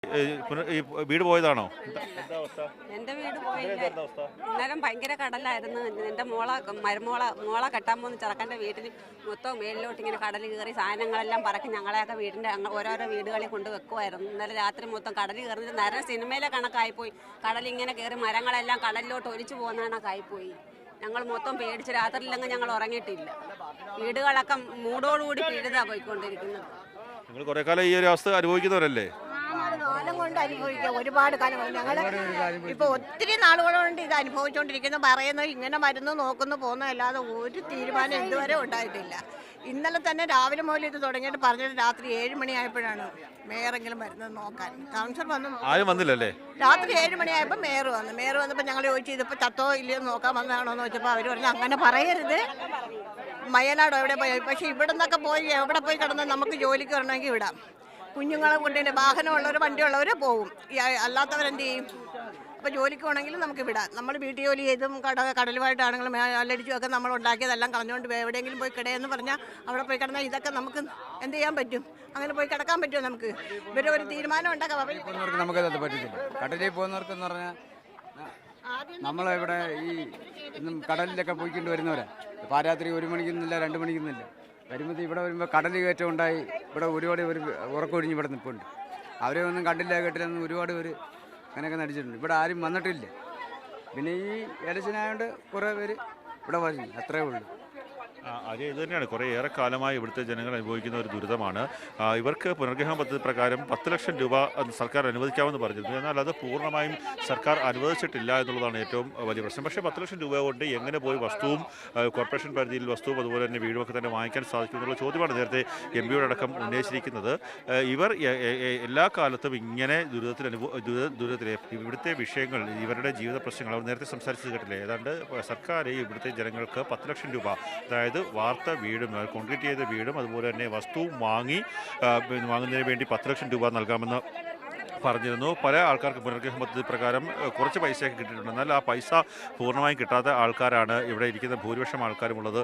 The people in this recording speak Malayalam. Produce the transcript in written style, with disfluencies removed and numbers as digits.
ഈ വീട് പോയതാണോ? എന്റെ വീട് പോയില്ല. ഇന്നലെ ഭയങ്കര കടലായിരുന്നു. എന്റെ മരുമോളെ കെട്ടാൻ പോകുന്ന ചെറുക്കൻ്റെ വീട്ടിൽ മൊത്തം മേളിലോട്ട് ഇങ്ങനെ കടൽ കയറി സാധനങ്ങളെല്ലാം പറക്കി ഞങ്ങളെയൊക്കെ വീടിന്റെ ഓരോരോ വീടുകളിൽ കൊണ്ട് വെക്കുമായിരുന്നു. ഇന്നലെ രാത്രി മൊത്തം കടൽ കയറി നേരം സിനിമയിലെ കണക്കായിപ്പോയി. കടലിങ്ങനെ കയറി മരങ്ങളെല്ലാം കടലിലോട്ട് ഒലിച്ചു പോകുന്ന കണക്കായിപ്പോയി. ഞങ്ങൾ മൊത്തം പേടിച്ച് രാത്രിയിലെങ്ങും ഞങ്ങൾ ഉറങ്ങിയിട്ടില്ല. വീടുകളൊക്കെ മൂടോടുകൂടി പിഴുതാ പോയിക്കൊണ്ടിരിക്കുന്നത്. നിങ്ങൾ കുറെ കാലം ഈ ഒരു അവസ്ഥ അനുഭവിക്കുന്നവരല്ലേ? കാലം കൊണ്ട് അനുഭവിക്കാം, ഒരുപാട് കാലം കൊണ്ട്. ഞങ്ങൾ ഇപ്പോൾ ഒത്തിരി നാളുകളുണ്ട് ഇത് അനുഭവിച്ചുകൊണ്ടിരിക്കുന്നു. പറയുന്നു ഇങ്ങനെ മരുന്ന് നോക്കുന്നു പോകുന്നു, അല്ലാതെ ഒരു തീരുമാനം ഇതുവരെ ഉണ്ടായിട്ടില്ല. ഇന്നലെ തന്നെ രാവിലെ മുതൽ ഇത് തുടങ്ങിയിട്ട് പറഞ്ഞിട്ട് രാത്രി 7 മണിയായപ്പോഴാണ് മേയറെങ്കിലും വരുന്നത് നോക്കാൻ. കൗൺസിലർ വന്നു, ആരും വന്നില്ലല്ലേ? രാത്രി 7 മണിയായപ്പോൾ മേയർ വന്നപ്പോൾ ഞങ്ങൾ ചോദിച്ചു ഇതിപ്പോൾ ചത്തോ ഇല്ലയോ നോക്കാൻ വന്നതാണോ എന്ന് ചോദിച്ചപ്പോൾ അവർ പറഞ്ഞു അങ്ങനെ പറയരുത്, വയനാടോ എവിടെ പോയി. പക്ഷെ ഇവിടെ നിന്നൊക്കെ പോയി എവിടെ പോയി കിടന്നാൽ നമുക്ക് ജോലിക്ക് വരണമെങ്കിൽ വിടാം. കുഞ്ഞുങ്ങളെ കൊണ്ടുതന്നെ വാഹനമുള്ളവർ വണ്ടിയുള്ളവർ പോവും, അല്ലാത്തവരെന്ത് ചെയ്യും? അപ്പോൾ ജോലിക്ക് പോകണമെങ്കിൽ നമുക്ക് വിടാം. നമ്മൾ വീട്ടു ജോലി ചെയ്തും കടലുമായിട്ടാണെങ്കിലും അല്ലടിച്ചും ഒക്കെ നമ്മൾ ഉണ്ടാക്കിയതെല്ലാം കളഞ്ഞുകൊണ്ട് എവിടെയെങ്കിലും പോയി കിടയെന്ന് പറഞ്ഞാൽ അവിടെ പോയി കിടന്നാൽ ഇതൊക്കെ നമുക്ക് എന്ത് ചെയ്യാൻ പറ്റും? അങ്ങനെ പോയി കിടക്കാൻ പറ്റുമോ നമുക്ക്? ഇവരെ ഒരു തീരുമാനം ഉണ്ടാക്കാം. നമുക്കത് പറ്റത്തില്ല. കടലിൽ പോകുന്നവർക്കെന്ന് പറഞ്ഞാൽ നമ്മളിവിടെ ഈ കടലിലൊക്കെ പോയിക്കൊണ്ട് വരുന്നവരാ. പാരാത്രി 1 മണിക്കൊന്നുമില്ല 2 മണിക്കൊന്നുമില്ല വരുമ്പോൾ ഇവിടെ വരുമ്പോൾ കടൽ കയറ്റം ഉണ്ടായി. ഇവിടെ ഒരുപാട് പേര് ഉറക്കൊഴിഞ്ഞ് ഇവിടെ നിൽപ്പുണ്ട്. അവരെ ഒന്നും കണ്ടില്ല കേട്ടില്ലെന്ന് ഒരുപാട് പേര് അങ്ങനെയൊക്കെ നടിച്ചിട്ടുണ്ട്. ഇവിടെ ആരും വന്നിട്ടില്ല. പിന്നെ ഈ ഇലക്ഷനായതുകൊണ്ട് കുറേ പേര് ഇവിടെ പറഞ്ഞു, അത്രേ ഉള്ളൂ. അത് ഇത് തന്നെയാണ് കുറേ കാലമായി ഇവിടുത്തെ ജനങ്ങൾ അനുഭവിക്കുന്ന ഒരു ദുരിതമാണ്. ഇവർക്ക് പുനർഗ്രഹണ പദ്ധതി പ്രകാരം 10 ലക്ഷം രൂപ സർക്കാർ അനുവദിക്കാമെന്ന് പറഞ്ഞിരുന്നു. എന്നാൽ അത് പൂർണ്ണമായും സർക്കാർ അനുവദിച്ചിട്ടില്ല എന്നുള്ളതാണ് ഏറ്റവും വലിയ പ്രശ്നം. പക്ഷേ 10 ലക്ഷം രൂപ കൊണ്ട് എങ്ങനെ പോയി വസ്തുവും കോർപ്പറേഷൻ പരിധിയിൽ വസ്തുവും അതുപോലെ തന്നെ വീടുമൊക്കെ തന്നെ വാങ്ങിക്കാൻ സാധിക്കും എന്നുള്ള ചോദ്യമാണ് നേരത്തെ എം പിയോടക്കം ഉന്നയിച്ചിരിക്കുന്നത്. ഇവർ എല്ലാ കാലത്തും ഇങ്ങനെ ദുരിതത്തിലെ ഇവിടുത്തെ വിഷയങ്ങൾ, ഇവരുടെ ജീവിത പ്രശ്നങ്ങൾ അവർ നേരത്തെ സംസാരിച്ചത് കേട്ടില്ലേ? ഏതാണ്ട് സർക്കാർ ഇവിടുത്തെ ജനങ്ങൾക്ക് 10 ലക്ഷം രൂപ, അതായത് വാർത്ത വീടും കോൺക്രീറ്റ് ചെയ്ത വീടും അതുപോലെ തന്നെ വസ്തുവും വാങ്ങുന്നതിന് വേണ്ടി 10 ലക്ഷം രൂപ നൽകാമെന്ന് പറഞ്ഞിരുന്നു. പല ആൾക്കാർക്ക് പുനർഗ്രഹണ പദ്ധതി പ്രകാരം കുറച്ച് പൈസയൊക്കെ കിട്ടിയിട്ടുണ്ട്. എന്നാൽ ആ പൈസ പൂർണ്ണമായും കിട്ടാത്ത ആൾക്കാരാണ് ഇവിടെ ഇരിക്കുന്ന ഭൂരിപക്ഷം ആൾക്കാരുമുള്ളത്.